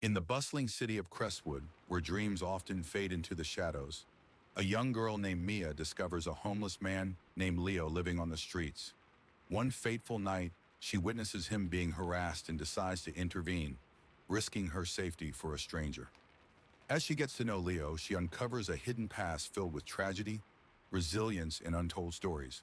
In the bustling city of Crestwood, where dreams often fade into the shadows, a young girl named Mia discovers a homeless man named Leo living on the streets. One fateful night, she witnesses him being harassed and decides to intervene, risking her safety for a stranger. As she gets to know Leo, she uncovers a hidden past filled with tragedy, resilience, and untold stories.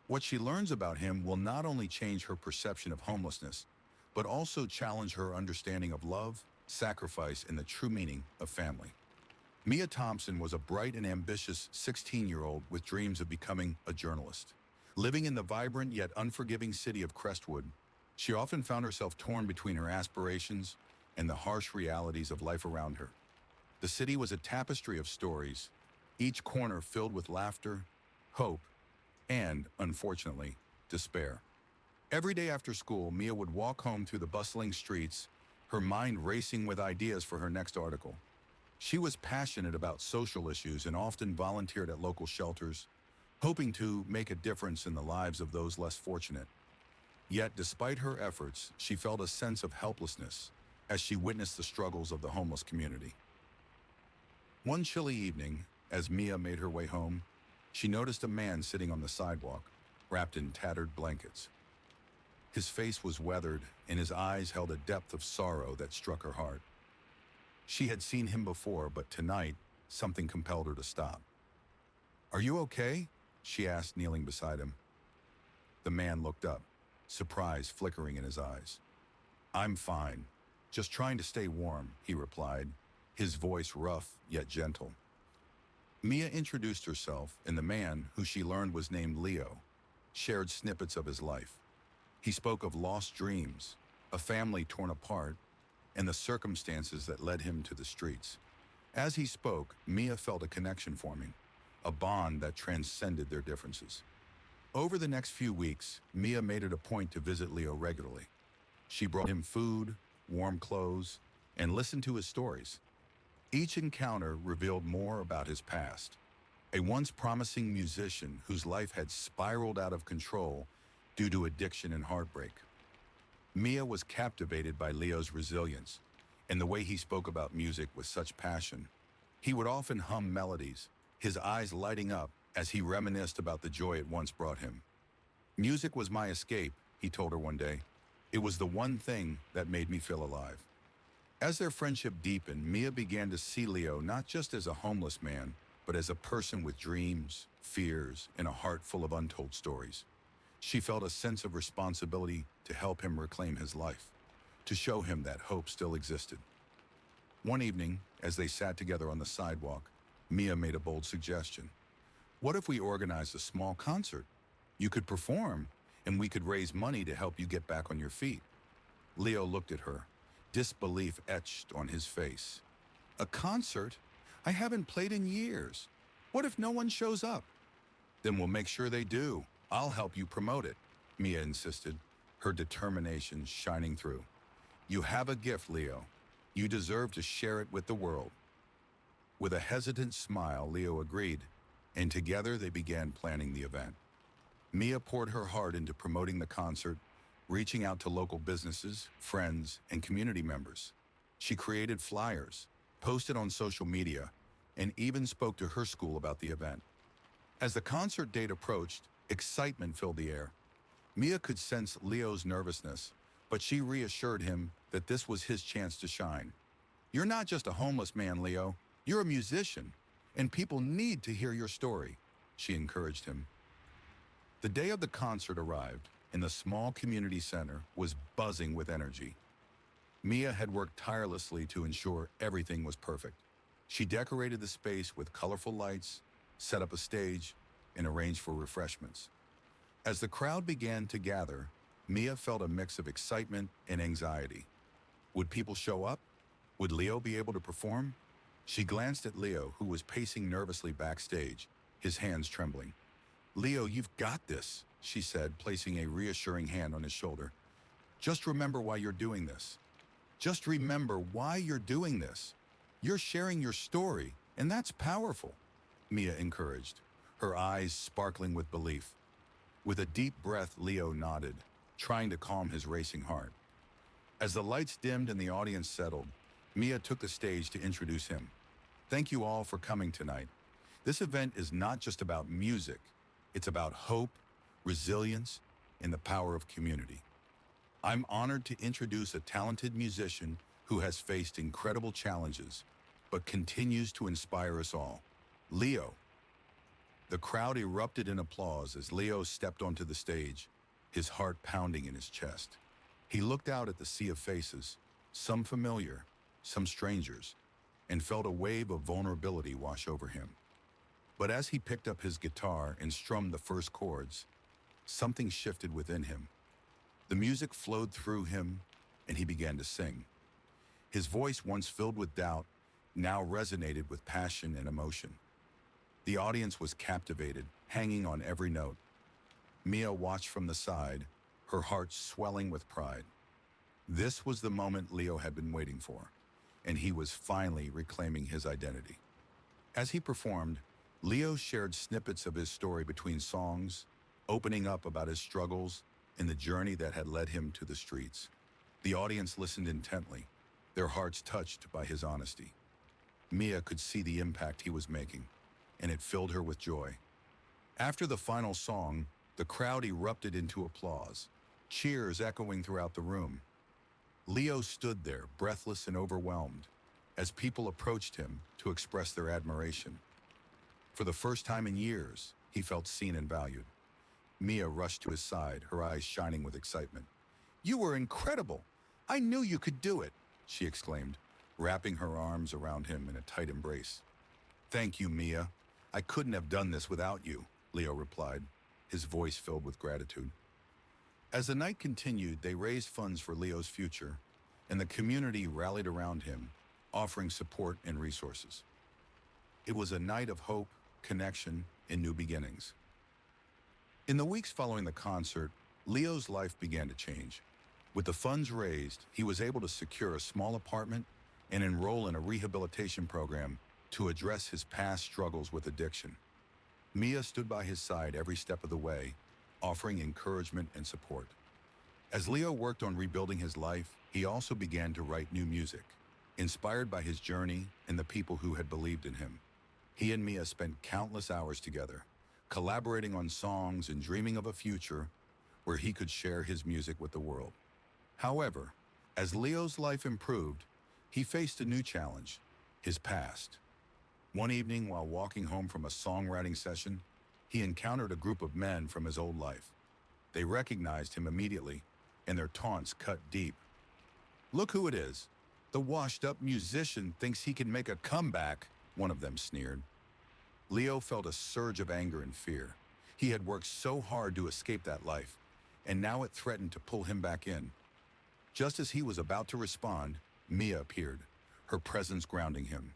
What she learns about him will not only change her perception of homelessness, but also challenge her understanding of love, sacrifice, and the true meaning of family. Mia Thompson was a bright and ambitious 16-year-old with dreams of becoming a journalist. Living in the vibrant yet unforgiving city of Crestwood, she often found herself torn between her aspirations and the harsh realities of life around her. The city was a tapestry of stories, each corner filled with laughter, hope, and, unfortunately, despair. Every day after school, Mia would walk home through the bustling streets, her mind racing with ideas for her next article. She was passionate about social issues and often volunteered at local shelters, hoping to make a difference in the lives of those less fortunate. Yet, despite her efforts, she felt a sense of helplessness as she witnessed the struggles of the homeless community. One chilly evening, as Mia made her way home, she noticed a man sitting on the sidewalk, wrapped in tattered blankets. His face was weathered, and his eyes held a depth of sorrow that struck her heart. She had seen him before, but tonight, something compelled her to stop. "Are you okay?" she asked, kneeling beside him. The man looked up, surprise flickering in his eyes. "I'm fine, just trying to stay warm," he replied, his voice rough yet gentle. Mia introduced herself, and the man, who she learned was named Leo, shared snippets of his life. He spoke of lost dreams, a family torn apart, and the circumstances that led him to the streets. As he spoke, Mia felt a connection forming, a bond that transcended their differences. Over the next few weeks, Mia made it a point to visit Leo regularly. She brought him food, warm clothes, and listened to his stories. Each encounter revealed more about his past. A once promising musician whose life had spiraled out of control due to addiction and heartbreak. Mia was captivated by Leo's resilience and the way he spoke about music with such passion. He would often hum melodies, his eyes lighting up as he reminisced about the joy it once brought him. "Music was my escape," he told her one day. "It was the one thing that made me feel alive." As their friendship deepened, Mia began to see Leo not just as a homeless man, but as a person with dreams, fears, and a heart full of untold stories. She felt a sense of responsibility to help him reclaim his life, to show him that hope still existed. One evening, as they sat together on the sidewalk, Mia made a bold suggestion. "What if we organized a small concert? You could perform, and we could raise money to help you get back on your feet." Leo looked at her, disbelief etched on his face. "A concert? I haven't played in years. What if no one shows up?" "Then we'll make sure they do. I'll help you promote it," Mia insisted, her determination shining through. "You have a gift, Leo. You deserve to share it with the world." With a hesitant smile, Leo agreed, and together they began planning the event. Mia poured her heart into promoting the concert, reaching out to local businesses, friends, and community members. She created flyers, posted on social media, and even spoke to her school about the event. As the concert date approached, excitement filled the air. Mia could sense Leo's nervousness, but she reassured him that this was his chance to shine. "You're not just a homeless man, Leo. You're a musician, and people need to hear your story," she encouraged him. The day of the concert arrived, and the small community center was buzzing with energy. Mia had worked tirelessly to ensure everything was perfect. She decorated the space with colorful lights, set up a stage, and arranged for refreshments. As the crowd began to gather, Mia felt a mix of excitement and anxiety. Would people show up? Would Leo be able to perform? She glanced at Leo, who was pacing nervously backstage, his hands trembling. "Leo, you've got this," she said, placing a reassuring hand on his shoulder. "Just remember why you're doing this. Just remember why you're doing this. You're sharing your story, and that's powerful," Mia encouraged, her eyes sparkling with belief. With a deep breath, Leo nodded, trying to calm his racing heart. As the lights dimmed and the audience settled, Mia took the stage to introduce him. Thank you all for coming tonight. This event is not just about music, it's about hope, resilience, and the power of community. I'm honored to introduce a talented musician who has faced incredible challenges, but continues to inspire us all. Leo. The crowd erupted in applause as Leo stepped onto the stage, his heart pounding in his chest. He looked out at the sea of faces, some familiar, some strangers, and felt a wave of vulnerability wash over him. But as he picked up his guitar and strummed the first chords, something shifted within him. The music flowed through him, and he began to sing. His voice, once filled with doubt, now resonated with passion and emotion. The audience was captivated, hanging on every note. Mia watched from the side, her heart swelling with pride. This was the moment Leo had been waiting for, and he was finally reclaiming his identity. As he performed, Leo shared snippets of his story between songs, opening up about his struggles and the journey that had led him to the streets. The audience listened intently, their hearts touched by his honesty. Mia could see the impact he was making, and it filled her with joy. After the final song, the crowd erupted into applause, cheers echoing throughout the room. Leo stood there, breathless and overwhelmed, as people approached him to express their admiration. For the first time in years, he felt seen and valued. Mia rushed to his side, her eyes shining with excitement. "You were incredible! I knew you could do it!" she exclaimed, wrapping her arms around him in a tight embrace. "Thank you, Mia. I couldn't have done this without you," Leo replied, his voice filled with gratitude. As the night continued, they raised funds for Leo's future, and the community rallied around him, offering support and resources. It was a night of hope, connection, and new beginnings. In the weeks following the concert, Leo's life began to change. With the funds raised, he was able to secure a small apartment and enroll in a rehabilitation program to address his past struggles with addiction. Mia stood by his side every step of the way, offering encouragement and support. As Leo worked on rebuilding his life, he also began to write new music, inspired by his journey and the people who had believed in him. He and Mia spent countless hours together, collaborating on songs and dreaming of a future where he could share his music with the world. However, as Leo's life improved, he faced a new challenge: his past. One evening, while walking home from a songwriting session, he encountered a group of men from his old life. They recognized him immediately, and their taunts cut deep. "Look who it is. The washed-up musician thinks he can make a comeback," one of them sneered. Leo felt a surge of anger and fear. He had worked so hard to escape that life, and now it threatened to pull him back in. Just as he was about to respond, Mia appeared, her presence grounding him.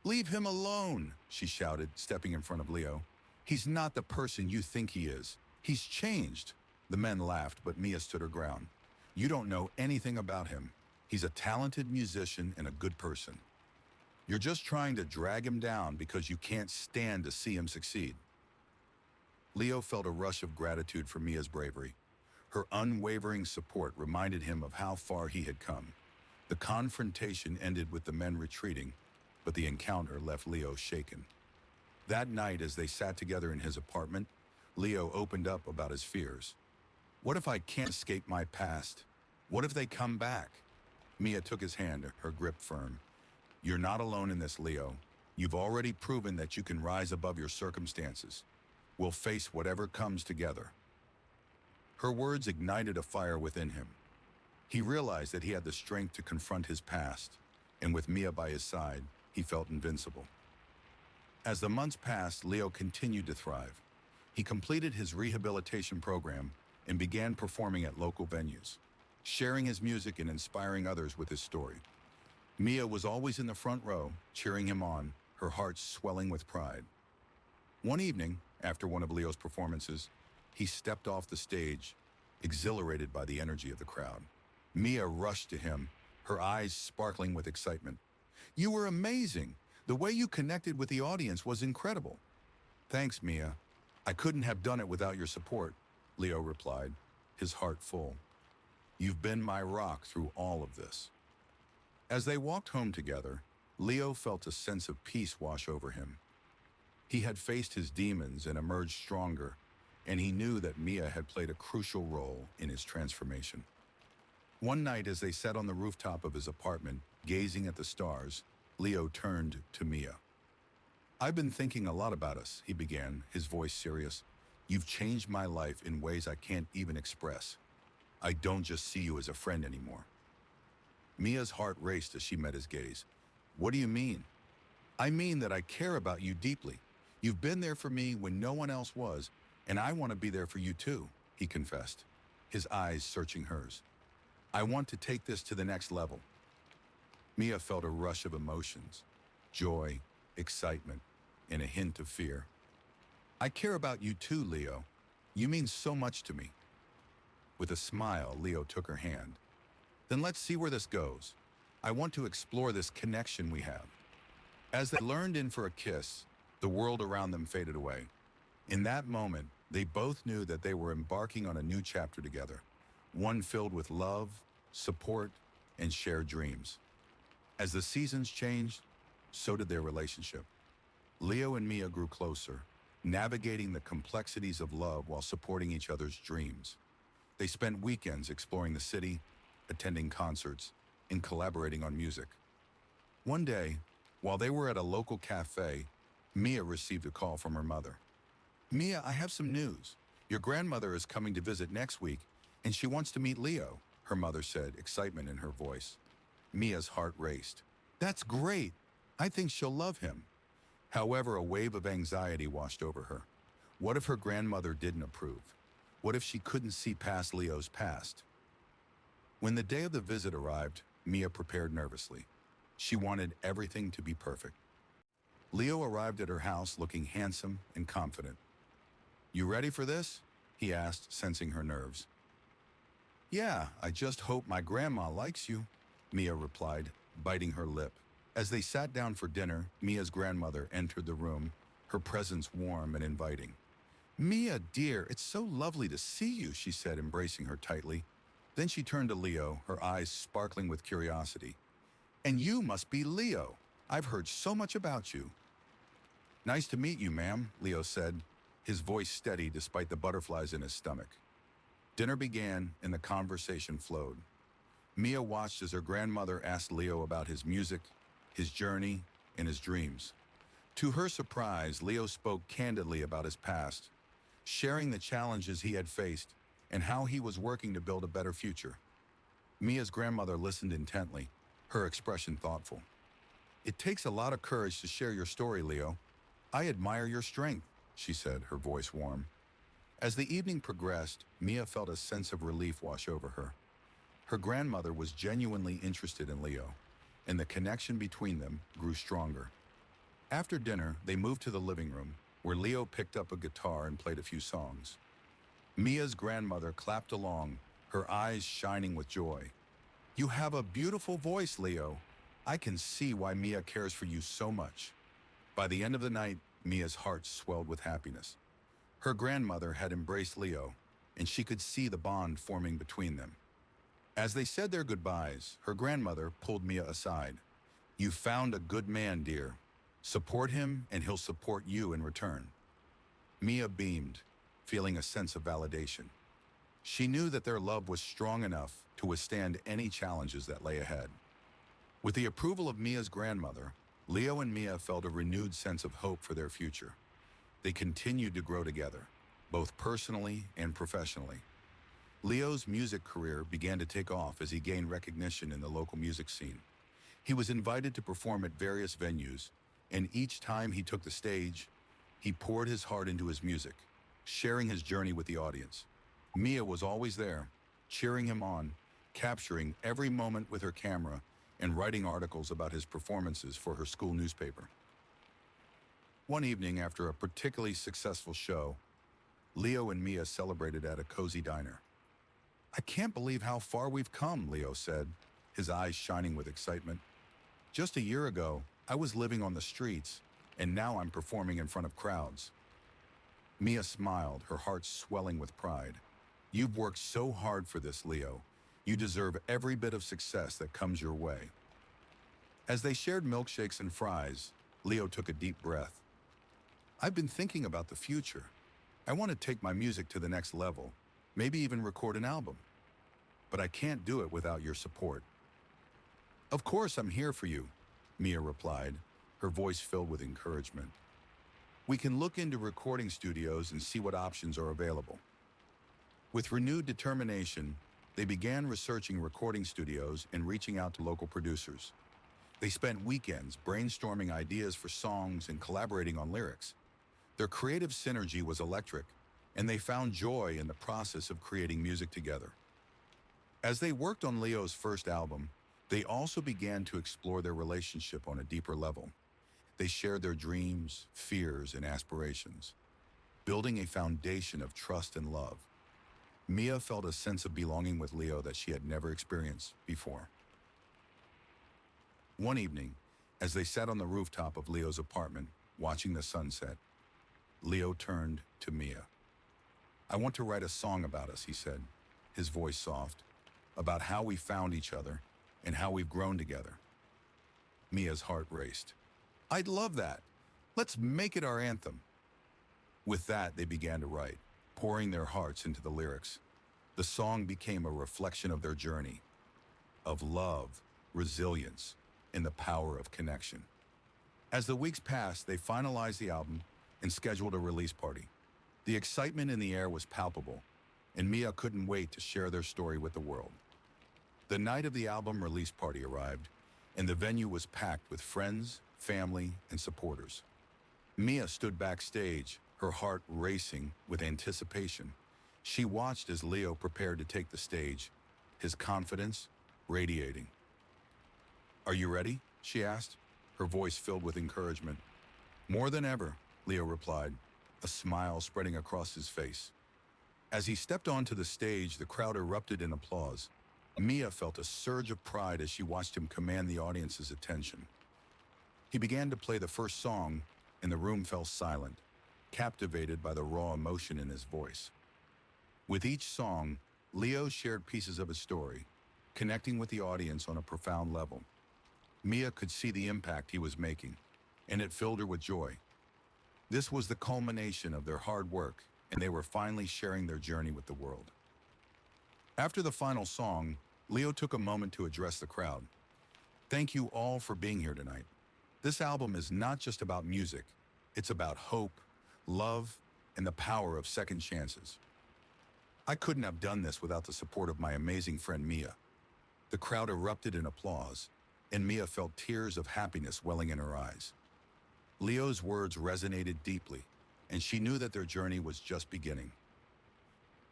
"Leave him alone," she shouted, stepping in front of Leo. "He's not the person you think he is. He's changed." The men laughed, but Mia stood her ground. "You don't know anything about him. He's a talented musician and a good person. You're just trying to drag him down because you can't stand to see him succeed." Leo felt a rush of gratitude for Mia's bravery. Her unwavering support reminded him of how far he had come. The confrontation ended with the men retreating, but the encounter left Leo shaken. That night, as they sat together in his apartment, Leo opened up about his fears. "What if I can't escape my past? What if they come back?" Mia took his hand, her grip firm. "You're not alone in this, Leo. You've already proven that you can rise above your circumstances. We'll face whatever comes together." Her words ignited a fire within him. He realized that he had the strength to confront his past, and with Mia by his side, he felt invincible. As the months passed, Leo continued to thrive. He completed his rehabilitation program and began performing at local venues, sharing his music and inspiring others with his story. Mia was always in the front row, cheering him on, her heart swelling with pride. One evening, after one of Leo's performances, he stepped off the stage, exhilarated by the energy of the crowd. Mia rushed to him, her eyes sparkling with excitement. "You were amazing. The way you connected with the audience was incredible." "Thanks, Mia. I couldn't have done it without your support," Leo replied, his heart full. "You've been my rock through all of this." As they walked home together, Leo felt a sense of peace wash over him. He had faced his demons and emerged stronger, and he knew that Mia had played a crucial role in his transformation. One night, as they sat on the rooftop of his apartment, gazing at the stars, Leo turned to Mia. "I've been thinking a lot about us," he began, his voice serious. "You've changed my life in ways I can't even express. I don't just see you as a friend anymore." Mia's heart raced as she met his gaze. "What do you mean?" "I mean that I care about you deeply. You've been there for me when no one else was, and I want to be there for you too," he confessed, his eyes searching hers. "I want to take this to the next level." Mia felt a rush of emotions, joy, excitement, and a hint of fear. "I care about you too, Leo. You mean so much to me." With a smile, Leo took her hand. "Then let's see where this goes. I want to explore this connection we have." As they leaned in for a kiss, the world around them faded away. In that moment, they both knew that they were embarking on a new chapter together, one filled with love, support, and shared dreams. As the seasons changed, so did their relationship. Leo and Mia grew closer, navigating the complexities of love while supporting each other's dreams. They spent weekends exploring the city, attending concerts, and collaborating on music. One day, while they were at a local cafe, Mia received a call from her mother. "Mia, I have some news. Your grandmother is coming to visit next week, and she wants to meet Leo," her mother said, excitement in her voice. Mia's heart raced. "That's great. I think she'll love him." However, a wave of anxiety washed over her. What if her grandmother didn't approve? What if she couldn't see past Leo's past? When the day of the visit arrived, Mia prepared nervously. She wanted everything to be perfect. Leo arrived at her house looking handsome and confident. "You ready for this?" he asked, sensing her nerves. "Yeah, I just hope my grandma likes you," Mia replied, biting her lip. As they sat down for dinner, Mia's grandmother entered the room, her presence warm and inviting. "Mia, dear, it's so lovely to see you," she said, embracing her tightly. Then she turned to Leo, her eyes sparkling with curiosity. "And you must be Leo. I've heard so much about you." "Nice to meet you, ma'am," Leo said, his voice steady despite the butterflies in his stomach. Dinner began and the conversation flowed. Mia watched as her grandmother asked Leo about his music, his journey, and his dreams. To her surprise, Leo spoke candidly about his past, sharing the challenges he had faced and how he was working to build a better future. Mia's grandmother listened intently, her expression thoughtful. "It takes a lot of courage to share your story, Leo. I admire your strength," she said, her voice warm. As the evening progressed, Mia felt a sense of relief wash over her. Her grandmother was genuinely interested in Leo, and the connection between them grew stronger. After dinner, they moved to the living room, where Leo picked up a guitar and played a few songs. Mia's grandmother clapped along, her eyes shining with joy. "You have a beautiful voice, Leo. I can see why Mia cares for you so much." By the end of the night, Mia's heart swelled with happiness. Her grandmother had embraced Leo, and she could see the bond forming between them. As they said their goodbyes, her grandmother pulled Mia aside. "You found a good man, dear. Support him, and he'll support you in return." Mia beamed, feeling a sense of validation. She knew that their love was strong enough to withstand any challenges that lay ahead. With the approval of Mia's grandmother, Leo and Mia felt a renewed sense of hope for their future. They continued to grow together, both personally and professionally. Leo's music career began to take off as he gained recognition in the local music scene. He was invited to perform at various venues, and each time he took the stage, he poured his heart into his music, sharing his journey with the audience. Mia was always there, cheering him on, capturing every moment with her camera, and writing articles about his performances for her school newspaper. One evening, after a particularly successful show, Leo and Mia celebrated at a cozy diner. "I can't believe how far we've come," Leo said, his eyes shining with excitement. "Just a year ago, I was living on the streets, and now I'm performing in front of crowds." Mia smiled, her heart swelling with pride. "You've worked so hard for this, Leo. You deserve every bit of success that comes your way." As they shared milkshakes and fries, Leo took a deep breath. I've been thinking about the future. I want to take my music to the next level, maybe even record an album. But I can't do it without your support. Of course, I'm here for you, Mia replied, her voice filled with encouragement. We can look into recording studios and see what options are available. With renewed determination, they began researching recording studios and reaching out to local producers. They spent weekends brainstorming ideas for songs and collaborating on lyrics. Their creative synergy was electric, and they found joy in the process of creating music together. As they worked on Leo's first album, they also began to explore their relationship on a deeper level. They shared their dreams, fears, and aspirations, building a foundation of trust and love. Mia felt a sense of belonging with Leo that she had never experienced before. One evening, as they sat on the rooftop of Leo's apartment, watching the sunset, Leo turned to Mia. I want to write a song about us, he said, his voice soft, about how we found each other and how we've grown together. Mia's heart raced. I'd love that. Let's make it our anthem. With that, they began to write, pouring their hearts into the lyrics. The song became a reflection of their journey, of love, resilience, and the power of connection. As the weeks passed, they finalized the album and scheduled a release party. The excitement in the air was palpable, and Mia couldn't wait to share their story with the world. The night of the album release party arrived, and the venue was packed with friends, family, and supporters. Mia stood backstage, her heart racing with anticipation. She watched as Leo prepared to take the stage, his confidence radiating. Are you ready? She asked, her voice filled with encouragement. More than ever, Leo replied, a smile spreading across his face. As he stepped onto the stage, the crowd erupted in applause. Mia felt a surge of pride as she watched him command the audience's attention. He began to play the first song, and the room fell silent, captivated by the raw emotion in his voice. With each song, Leo shared pieces of his story, connecting with the audience on a profound level. Mia could see the impact he was making, and it filled her with joy. This was the culmination of their hard work, and they were finally sharing their journey with the world. After the final song, Leo took a moment to address the crowd. Thank you all for being here tonight. This album is not just about music, it's about hope, love, and the power of second chances. I couldn't have done this without the support of my amazing friend Mia. The crowd erupted in applause, and Mia felt tears of happiness welling in her eyes. Leo's words resonated deeply, and she knew that their journey was just beginning.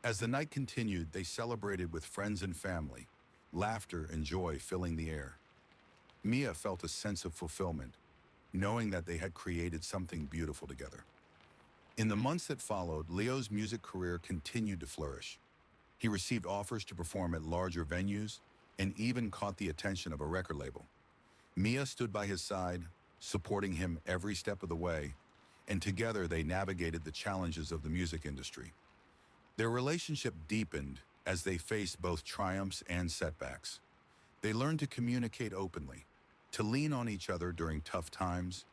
As the night continued, they celebrated with friends and family, laughter and joy filling the air. Mia felt a sense of fulfillment, knowing that they had created something beautiful together. In the months that followed, Leo's music career continued to flourish. He received offers to perform at larger venues and even caught the attention of a record label. Mia stood by his side, supporting him every step of the way, and together they navigated the challenges of the music industry. Their relationship deepened as they faced both triumphs and setbacks. They learned to communicate openly, to lean on each other during tough times,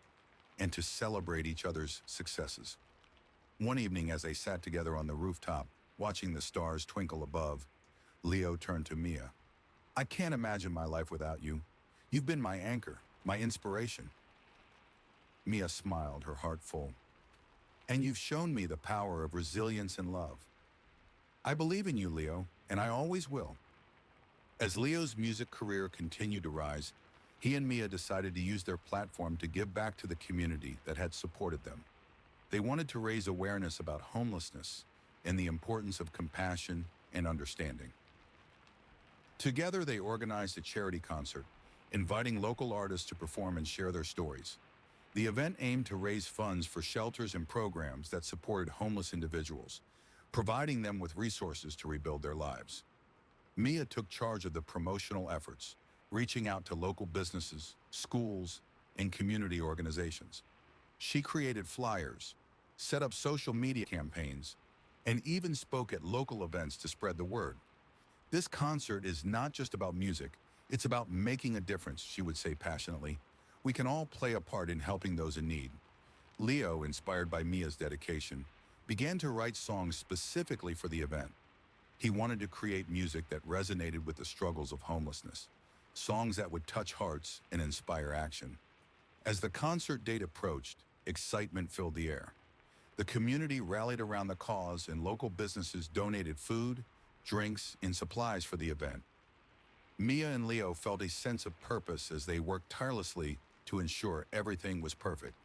and to celebrate each other's successes. One evening, as they sat together on the rooftop, watching the stars twinkle above, Leo turned to Mia. I can't imagine my life without you. You've been my anchor, my inspiration. Mia smiled, her heart full. And you've shown me the power of resilience and love. I believe in you, Leo, and I always will. As Leo's music career continued to rise, he and Mia decided to use their platform to give back to the community that had supported them. They wanted to raise awareness about homelessness and the importance of compassion and understanding. Together, they organized a charity concert, inviting local artists to perform and share their stories. The event aimed to raise funds for shelters and programs that supported homeless individuals, providing them with resources to rebuild their lives. Mia took charge of the promotional efforts, reaching out to local businesses, schools, and community organizations. She created flyers, set up social media campaigns, and even spoke at local events to spread the word. This concert is not just about music, It's about making a difference, she would say passionately. We can all play a part in helping those in need. Leo, inspired by Mia's dedication, began to write songs specifically for the event. He wanted to create music that resonated with the struggles of homelessness, songs that would touch hearts and inspire action. As the concert date approached, excitement filled the air. The community rallied around the cause and local businesses donated food, drinks, and supplies for the event. Mia and Leo felt a sense of purpose as they worked tirelessly to ensure everything was perfect.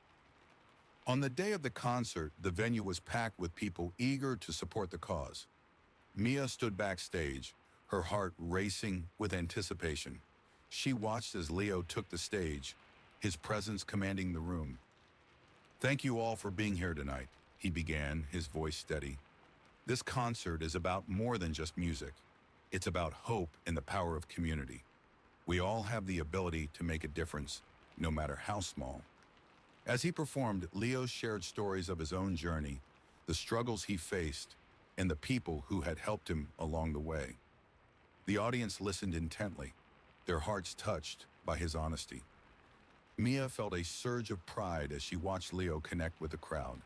On the day of the concert, the venue was packed with people eager to support the cause. Mia stood backstage, her heart racing with anticipation. She watched as Leo took the stage, his presence commanding the room. "Thank you all for being here tonight," he began, his voice steady. "This concert is about more than just music. It's about hope and the power of community. We all have the ability to make a difference, no matter how small." As he performed, Leo shared stories of his own journey, the struggles he faced, and the people who had helped him along the way. The audience listened intently, their hearts touched by his honesty. Mia felt a surge of pride as she watched Leo connect with the crowd.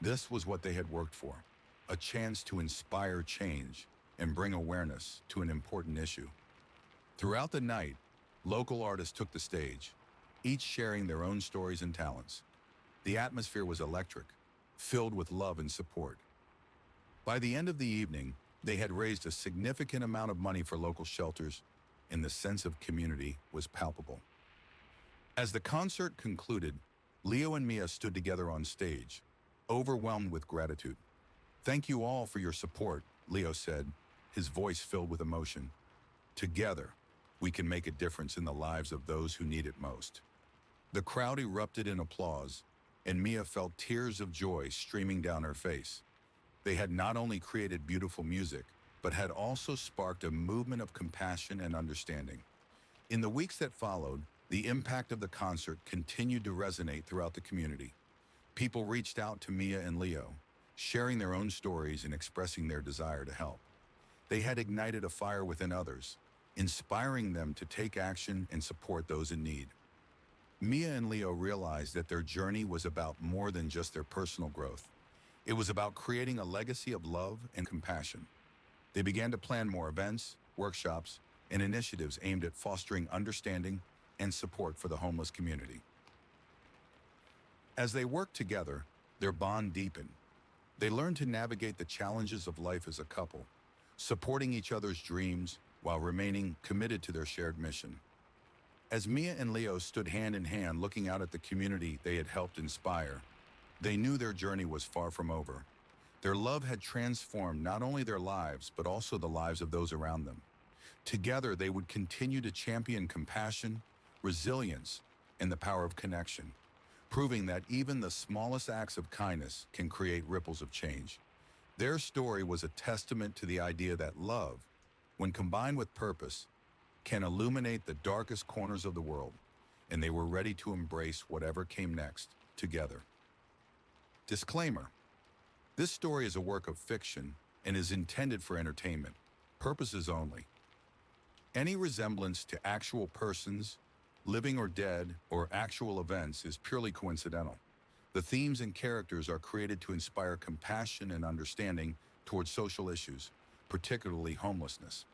This was what they had worked for, a chance to inspire change and bring awareness to an important issue. Throughout the night, local artists took the stage, each sharing their own stories and talents. The atmosphere was electric, filled with love and support. By the end of the evening, they had raised a significant amount of money for local shelters, and the sense of community was palpable. As the concert concluded, Leo and Mia stood together on stage, overwhelmed with gratitude. "Thank you all for your support," Leo said, his voice filled with emotion. "Together, we can make a difference in the lives of those who need it most." The crowd erupted in applause, and Mia felt tears of joy streaming down her face. They had not only created beautiful music, but had also sparked a movement of compassion and understanding. In the weeks that followed, the impact of the concert continued to resonate throughout the community. People reached out to Mia and Leo, sharing their own stories and expressing their desire to help. They had ignited a fire within others, inspiring them to take action and support those in need. Mia and Leo realized that their journey was about more than just their personal growth. It was about creating a legacy of love and compassion. They began to plan more events, workshops, and initiatives aimed at fostering understanding and support for the homeless community. As they worked together, their bond deepened. They learned to navigate the challenges of life as a couple, supporting each other's dreams while remaining committed to their shared mission. As Mia and Leo stood hand in hand looking out at the community they had helped inspire, they knew their journey was far from over. Their love had transformed not only their lives, but also the lives of those around them. Together, they would continue to champion compassion, resilience, and the power of connection, proving that even the smallest acts of kindness can create ripples of change. Their story was a testament to the idea that love, when combined with purpose, can illuminate the darkest corners of the world, and they were ready to embrace whatever came next, together. Disclaimer: this story is a work of fiction and is intended for entertainment purposes only. Any resemblance to actual persons, living or dead, or actual events is purely coincidental. The themes and characters are created to inspire compassion and understanding towards social issues, particularly homelessness.